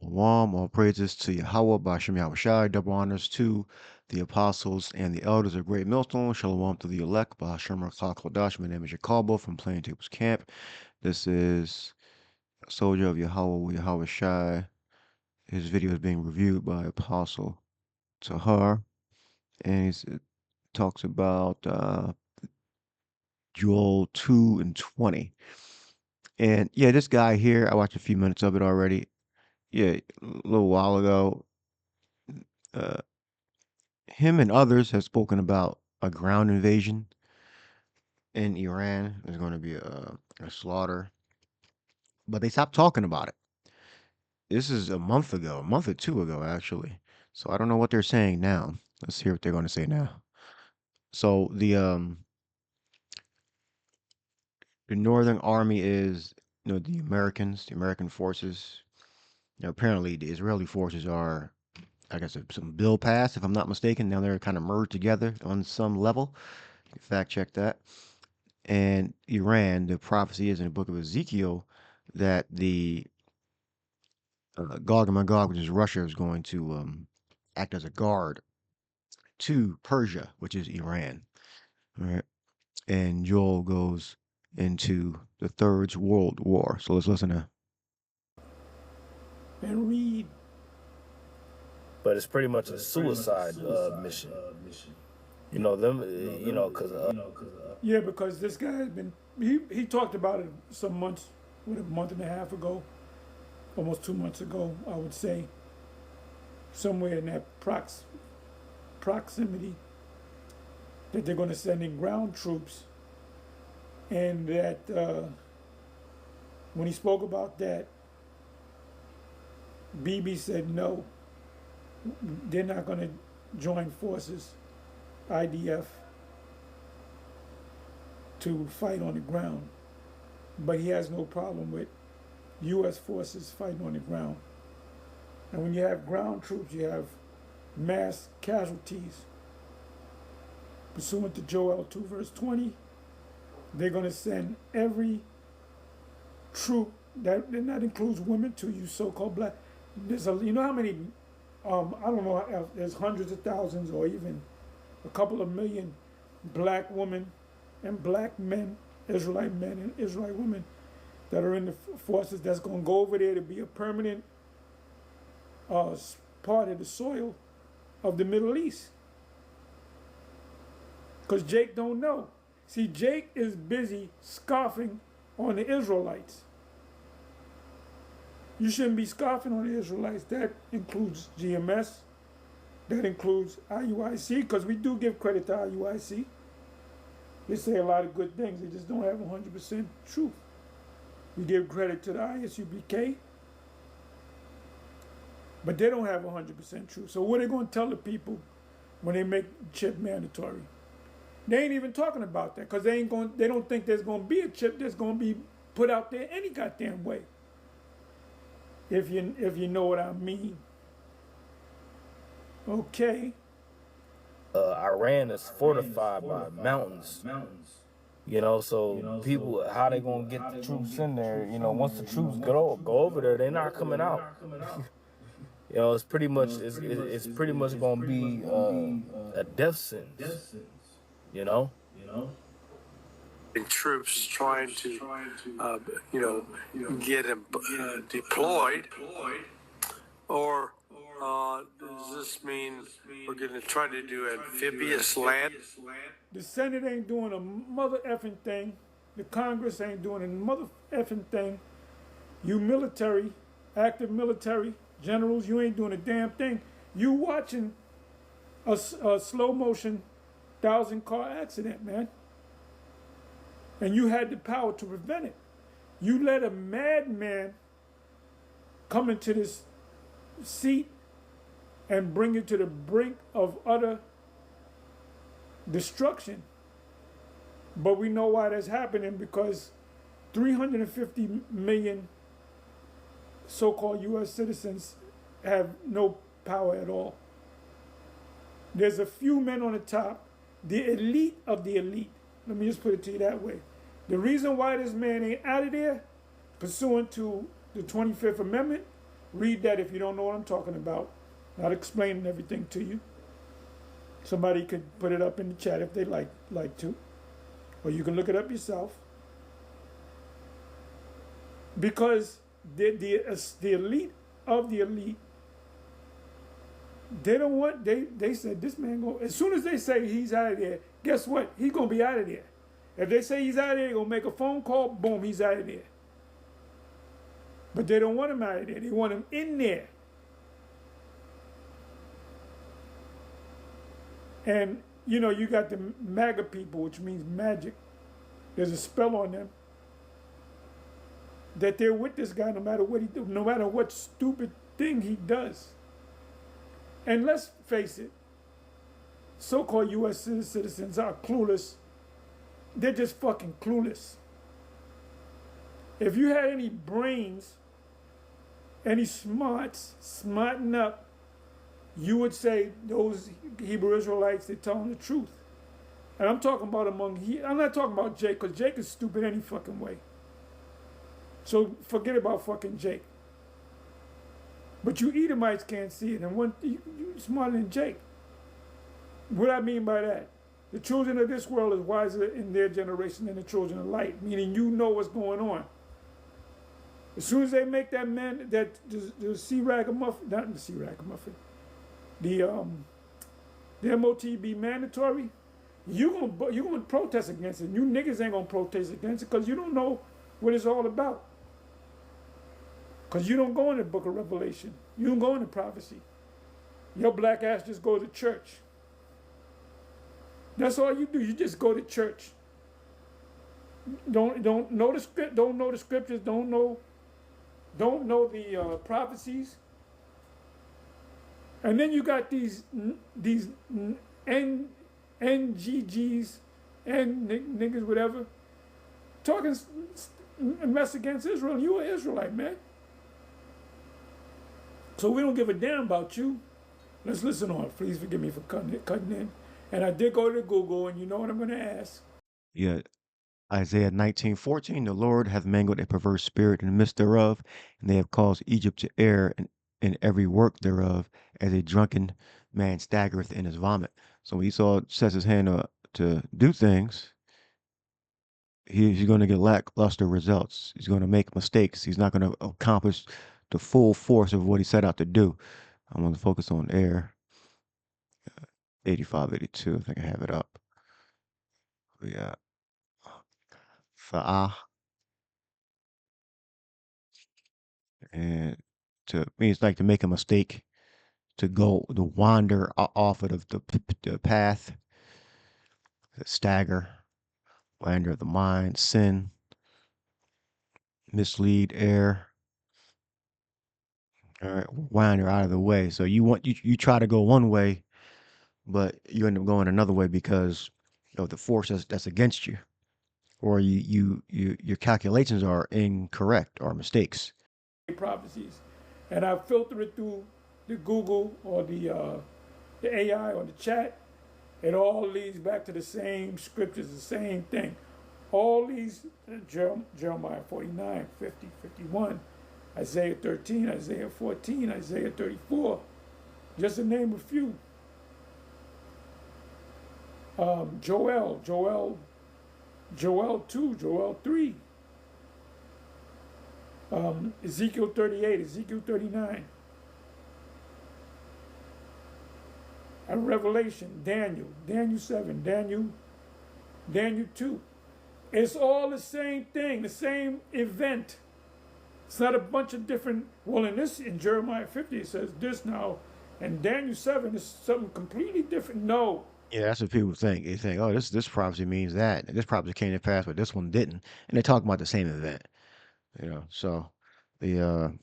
Shalom, all praises to Yahweh, Ba'ashem Yahushai, double honors to the apostles and the elders of Great Millstone. Shalom to the elect, Ba'ashem Rakha Kodash. My name is Jacobo from Plaintables Camp. This is a soldier of Yahweh, Yahushai. His video is being reviewed by Apostle Tahar, and it talks about Joel 2 and 20. And yeah, this guy here, I watched a few minutes of it already. Yeah, a little while ago. Uh, Him and others have spoken about a ground invasion in Iran. There's going to be a slaughter, but they stopped talking about it. This is a month ago, a month or two ago, actually. So I don't know what they're saying now. Let's hear what they're going to say now. So the Northern Army is, the Americans, the American forces. Apparently the Israeli forces are, I guess, some bill passed, if I'm not mistaken. Now they're kind of merged together on some level. Fact check that. And Iran, the prophecy is in the book of Ezekiel that the Gog and Magog, which is Russia, is going to act as a guard to Persia, which is Iran. All right. And Joel goes into the Third World War. So let's listen to. And read. But it's pretty much a suicide mission. You know, them, because... Yeah, because this guy has been, he talked about it some months, a month and a half ago, almost 2 months ago, I would say, somewhere in that proximity, that they're going to send in ground troops, and that when he spoke about that, Bibi said no, they're not going to join forces, IDF, to fight on the ground. But he has no problem with U.S. forces fighting on the ground. And when you have ground troops, you have mass casualties. Pursuant to Joel 2 verse 20, they're going to send every troop, that includes women too, you so-called black. You know how many, I don't know, there's hundreds of thousands or even a couple of million black women and black men, Israelite men and Israelite women that are in the forces that's going to go over there to be a permanent part of the soil of the Middle East. Because Jake don't know. See, Jake is busy scoffing on the Israelites. You shouldn't be scoffing on the Israelites. That includes GMS. That includes IUIC, because we do give credit to IUIC. They say a lot of good things. They just don't have 100% truth. We give credit to the ISUBK, but they don't have 100% truth. So what are they going to tell the people when they make chip mandatory? They ain't even talking about that, because they don't think there's going to be a chip that's going to be put out there any goddamn way. If you know what I mean. Okay. Iran is fortified by mountains. So people, how they gonna get the troops in there? Once the troops go over there, they're not coming out. It's pretty much gonna be a death sentence. And troops trying to, get them deployed, or does this mean we're going to try to do amphibious land? The Senate ain't doing a mother effing thing. The Congress ain't doing a mother effing thing. You military, active military generals, you ain't doing a damn thing. You watching a slow motion 1,000-car accident, man. And you had the power to prevent it. You let a madman come into this seat and bring it to the brink of utter destruction. But we know why that's happening, because 350 million so-called U.S. citizens have no power at all. There's a few men on the top, the elite of the elite. Let me just put it to you that way. The reason why this man ain't out of there, pursuant to the 25th Amendment, Read that if you don't know what I'm talking about. Not explaining everything to you. Somebody could put it up in the chat if they like to, or you can look it up yourself. Because the elite of the elite, they don't want, they said this man go, as soon as they say he's out of there, guess what? He's gonna be out of there. If they say he's out of there, they're gonna make a phone call, boom, he's out of there. But they don't want him out of there. They want him in there. And you know, you got the MAGA people, which means magic. There's a spell on them that they're with this guy no matter what he do, no matter what stupid thing he does. And let's face it, so-called U.S. citizens are clueless. They're just fucking clueless. If you had any brains, any smarten up, you would say those Hebrew Israelites, they're telling the truth. And I'm talking about I'm not talking about Jake, because Jake is stupid any fucking way. So forget about fucking Jake. But you Edomites can't see it, and you're smarter than Jake. What I mean by that, the children of this world is wiser in their generation than the children of light, meaning you know what's going on. As soon as they make that man, the C-ragamuffin, not the C-ragamuffin, the MOTB mandatory, you're gonna protest against it. You niggas ain't gonna protest against it because you don't know what it's all about. Because you don't go in the book of Revelation. You don't go into prophecy. Your black ass just go to church. That's all you do. You just go to church. Don't know the script. Don't know the scriptures. Don't know the prophecies. And then you got these NGGs and niggas whatever talking a mess against Israel. You an Israelite, man. So we don't give a damn about you. Let's listen on. Please forgive me for cutting in. And I did go to Google, and you know what I'm going to ask. Yeah. Isaiah 19:14, the Lord hath mangled a perverse spirit in the midst thereof, and they have caused Egypt to err in every work thereof, as a drunken man staggereth in his vomit. So when Esau sets his hand to do things, he's going to get lackluster results. He's going to make mistakes. He's not going to accomplish the full force of what he set out to do. I'm going to focus on air. 85, 82, I think I have it up. Yeah. Fa'ah. And to me, it's like to make a mistake, to wander off of the path, stagger, wander of the mind, sin, mislead, err. All right, wander out of the way. So you try to go one way, but you end up going another way because of the force that's against you, or your calculations are incorrect or mistakes. Prophecies, and I filter it through the Google or the AI or the chat. It all leads back to the same scriptures, the same thing. All these Jeremiah 49, 50, 51, Isaiah 13, Isaiah 14, Isaiah 34, just to name a few. Joel 2, Joel 3, Ezekiel 38, Ezekiel 39, and Revelation, Daniel 7, Daniel 2. It's all the same thing, the same event. It's not a bunch of different, well, in Jeremiah 50, it says this now, and Daniel 7 is something completely different. No. Yeah, that's what people think. They think, oh, this prophecy means that. And this prophecy came to pass, but this one didn't. And they talk about the same event. So the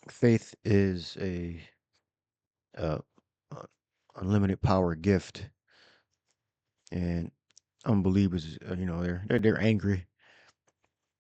faith is a unlimited power gift, and unbelievers, they're angry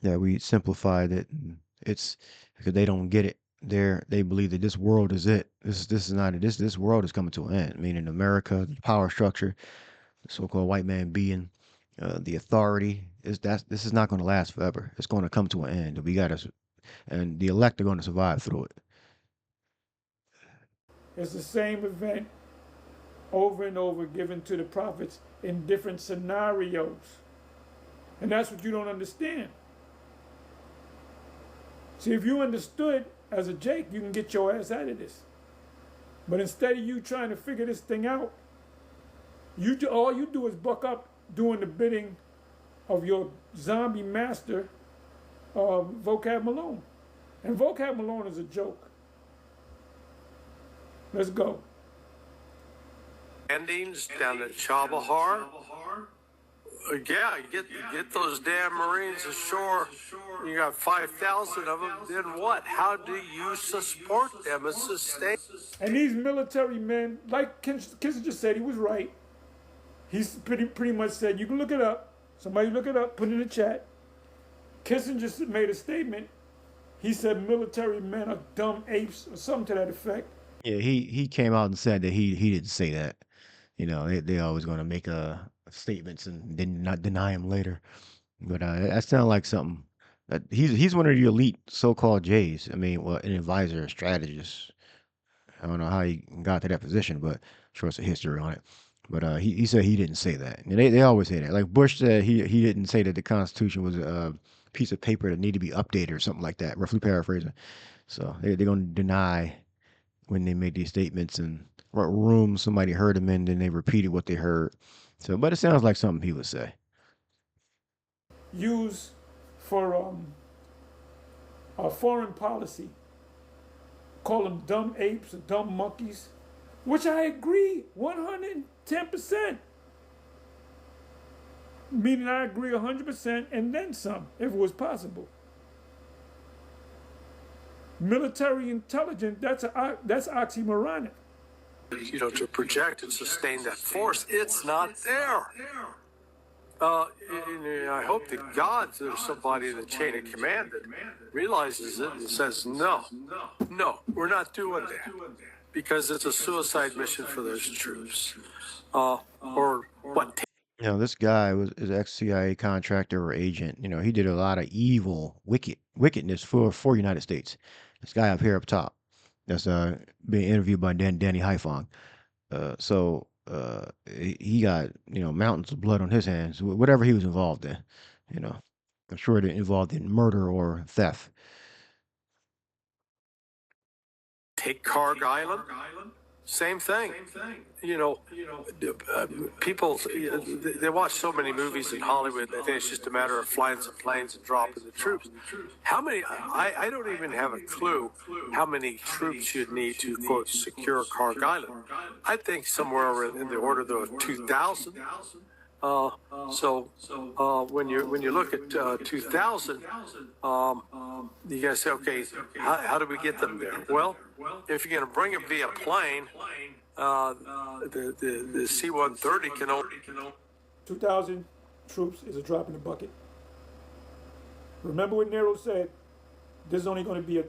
that we simplified it. And it's because they don't get it. They believe that this world is it. This is not it. This world is coming to an end. Meaning America, the power structure, the so-called white man being the authority this is not going to last forever. It's going to come to an end. And the elect are going to survive through it. It's the same event over and over given to the prophets in different scenarios. And that's what you don't understand. See, if you understood as a Jake, you can get your ass out of this. But instead of you trying to figure this thing out, all you do is buck up doing the bidding of your zombie master, Vocab Malone. And Vocab Malone is a joke. Let's go. Endings down at Chabahar. Yeah, get those damn Marines ashore. You got 5,000 of them. Then what? How do you support them as sustain? And these military men, like Kissinger said, he was right. He's pretty much said, you can look it up. Somebody look it up, put it in the chat. Kissinger made a statement. He said military men are dumb apes or something to that effect. Yeah, he came out and said that he didn't say that. You know, they always going to make statements and then not deny him later. But that sounds like something. He's one of the elite so-called J's. I mean, well, an advisor, a strategist. I don't know how he got to that position, but I'm sure it's a history on it. But he said he didn't say that. And they always say that. Like Bush said he didn't say that the Constitution was a piece of paper that needed to be updated or something like that, roughly paraphrasing. So they're going to deny when they make these statements and what room somebody heard them in, then they repeated what they heard. So, but it sounds like something he would say. Use for foreign policy. Call them dumb apes or dumb monkeys, which I agree 110%. Meaning I agree 100% and then some, if it was possible. Military intelligence, that's oxymoronic. You know, to project and sustain that force, it's not there. I hope to God there's somebody in the chain of command that realizes it and says, no, we're not doing that because it's a suicide mission for those troops. Or what? You know, this guy is an ex-CIA contractor or agent. You know, he did a lot of evil, wickedness for United States. This guy up here up top, that's being interviewed by Danny Haiphong. He got, you know, mountains of blood on his hands, whatever he was involved in. You know, I'm sure they're involved in murder or theft. Take Carg Island. Same thing. You know, people, they watch so many movies in Hollywood, they think it's just a matter of flying some planes and dropping the troops. How many, I don't even have a clue how many troops you'd need to, quote, secure Carg Island. I think somewhere in the order of 2,000. When you look at 2,000, you gotta say, okay, how do we get them there? Well, if you're gonna bring them via plane, the C-130 can only 2,000 troops is a drop in the bucket. Remember what Nero said? This is only going to be a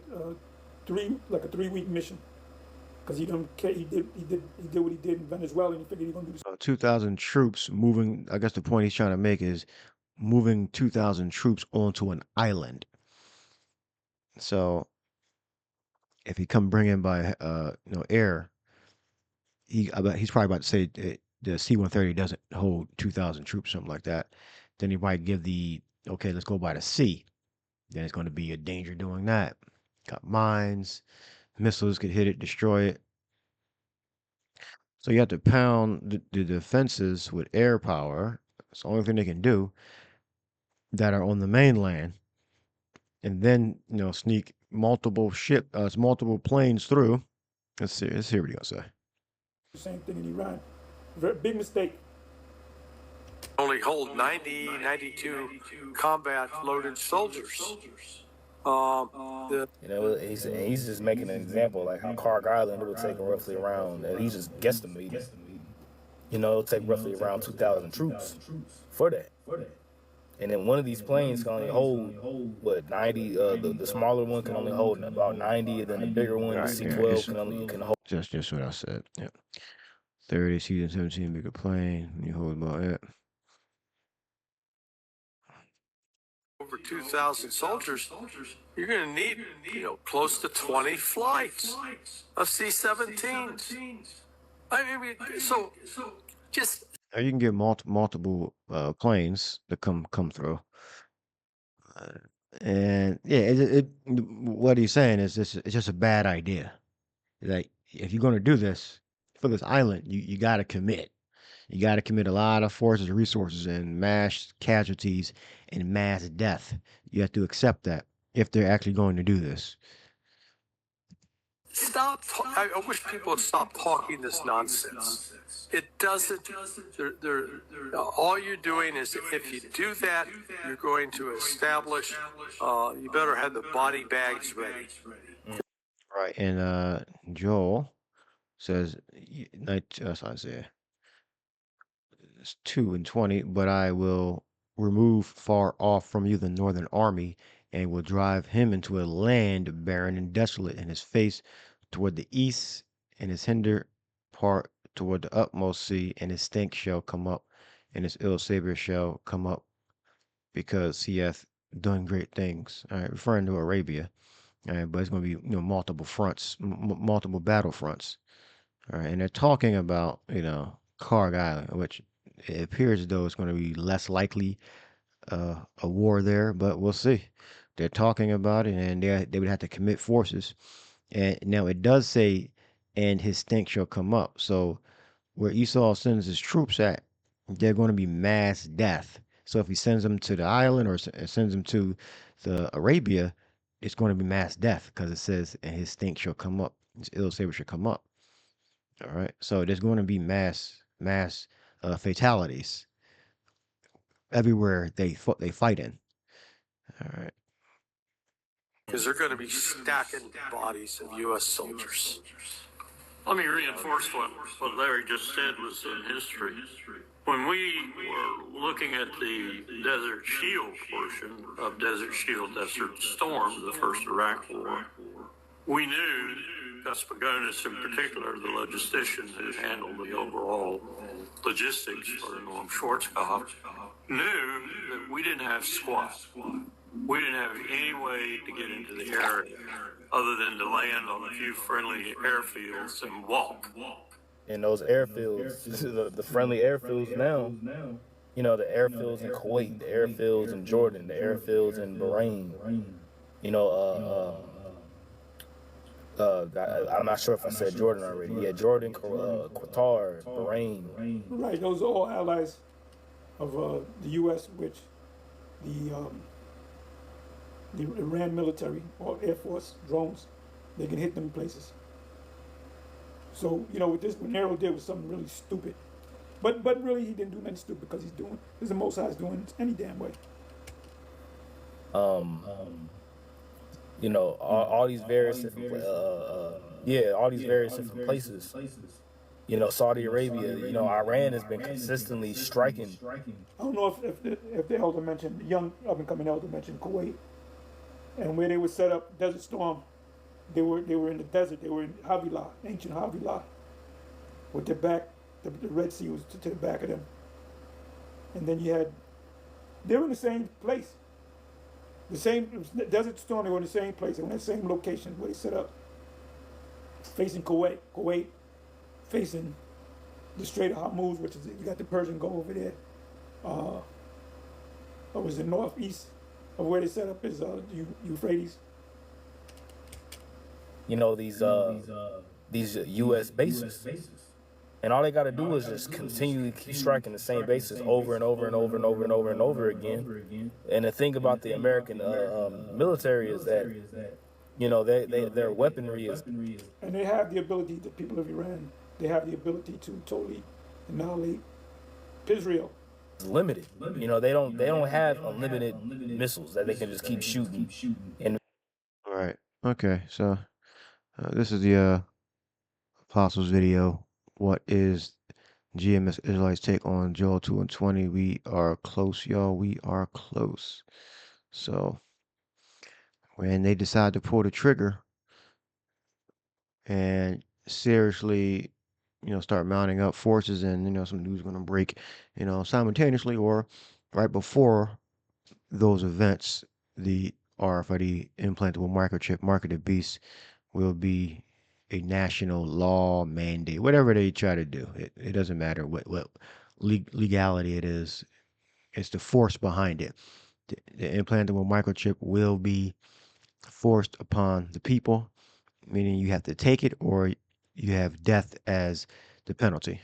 3-week mission. Because he did what he did in Venezuela, and he figured he was going to do this. 2,000 troops moving. I guess the point he's trying to make is moving 2,000 troops onto an island. So if he come bring in by air, he's probably about to say the C-130 doesn't hold 2,000 troops, something like that. Then he might give let's go by the sea. Then it's going to be a danger doing that. Got mines. Missiles could hit it, destroy it. So you have to pound the defenses with air power. It's the only thing they can do that are on the mainland. And then, sneak multiple planes through. Let's see what he's going to say. Same thing in Iran. Very big mistake. Only hold 92 combat loaded soldiers. He's just making an example, like how Carg Island, it would take roughly around, and he's just guesstimating. It'll take roughly around 2,000 troops for that. And then one of these planes can only hold, 90? The smaller one can only hold about 90, and then the bigger one, the C-12, can hold. Just what I said. Yeah. 30, season 17, bigger plane. You hold about it. over 2,000 soldiers, you're going to need, close to 20 flights of C-17s. I mean, so just Or you can get multiple planes that come through. And yeah, what he's saying is it's just a bad idea. Like if you're going to do this for this island, you got to commit. You got to commit a lot of forces, resources, and mass casualties and mass death. You have to accept that if they're actually going to do this. stop. I wish people would stop talking this nonsense. It doesn't. All you're doing is, if you do that, you're going to establish. You better have the body bags ready. Right. And Joel says, so I say, it's 2:20, but I will remove far off from you the northern army, and will drive him into a land barren and desolate, and his face toward the east, and his hinder part toward the utmost sea, and his stink shall come up, and his ill savor shall come up, because he hath done great things. All right, referring to Arabia. All right, but it's going to be multiple fronts, multiple battle fronts. All right, and they're talking about Karg Island, which it appears as though it's going to be less likely a war there, but we'll see. They're talking about it, and they would have to commit forces. And now it does say, "And his stink shall come up." So where Esau sends his troops at, they're going to be mass death. So if he sends them to the island or sends them to the Arabia, it's going to be mass death because it says, "And his stink shall come up." His ill savor shall come up. All right. So there's going to be mass fatalities everywhere they fight in. All right. Because they're going to be stacking bodies of U.S. soldiers. Let me reinforce what Larry just said was in history. When we were looking at the Desert Shield portion of Desert Shield, Desert Storm, the first Iraq War, we knew Gus Pagonis in particular, the logistician who handled the overall logistics for Norm Schwarzkopf, knew that we didn't have squat. We didn't have any way to get into the area other than to land on a few friendly airfields and walk. And those airfields, the friendly airfields now, the airfields in Kuwait, the airfields in Jordan, the airfields in Bahrain, I'm not sure if I said Jordan already. Yeah, Jordan, Qatar, Bahrain. Right, those are all allies of the U.S., which the Iran military or Air Force drones, they can hit them places. So, what this Nero did was something really stupid. But really, he didn't do nothing stupid because this is the Most High's doing it any damn way. All these various different, all these various different places. Saudi Arabia, Iran has been consistently striking. I don't know if the elder mentioned, the young up-and-coming elder mentioned Kuwait. And where they were set up, Desert Storm, they were in the desert. They were in Havilah, ancient Havilah, with their back, the Red Sea was to the back of them. And then they were in the same place. Desert Storm, they were in the same place. They were in the same location where they set up, facing Kuwait, facing the Strait of Hormuz, which is, you got the Persian Gulf over there. It was the northeast of where they set up is Euphrates. These U.S. bases, and all they got to do is just continually keep striking the same bases over and over and over and over and over and over again. And the thing about the American military is that their weaponry is, and they have the ability. The people of Iran, they have the ability to totally annihilate Israel. Limited. They don't have unlimited missiles that they can just keep shooting. And All right. Okay. So this is the Apostles video. What is GMS Israelites take on Joel 2:20? We are close, y'all. We are close. So when they decide to pull the trigger and seriously, start mounting up forces, and some news going to break, simultaneously or right before those events, the RFID implantable microchip marketed beast will be a national law mandate. Whatever they try to do, it doesn't matter what legality it is. It's the force behind it. The implantable microchip will be forced upon the people, meaning you have to take it or you have death as the penalty.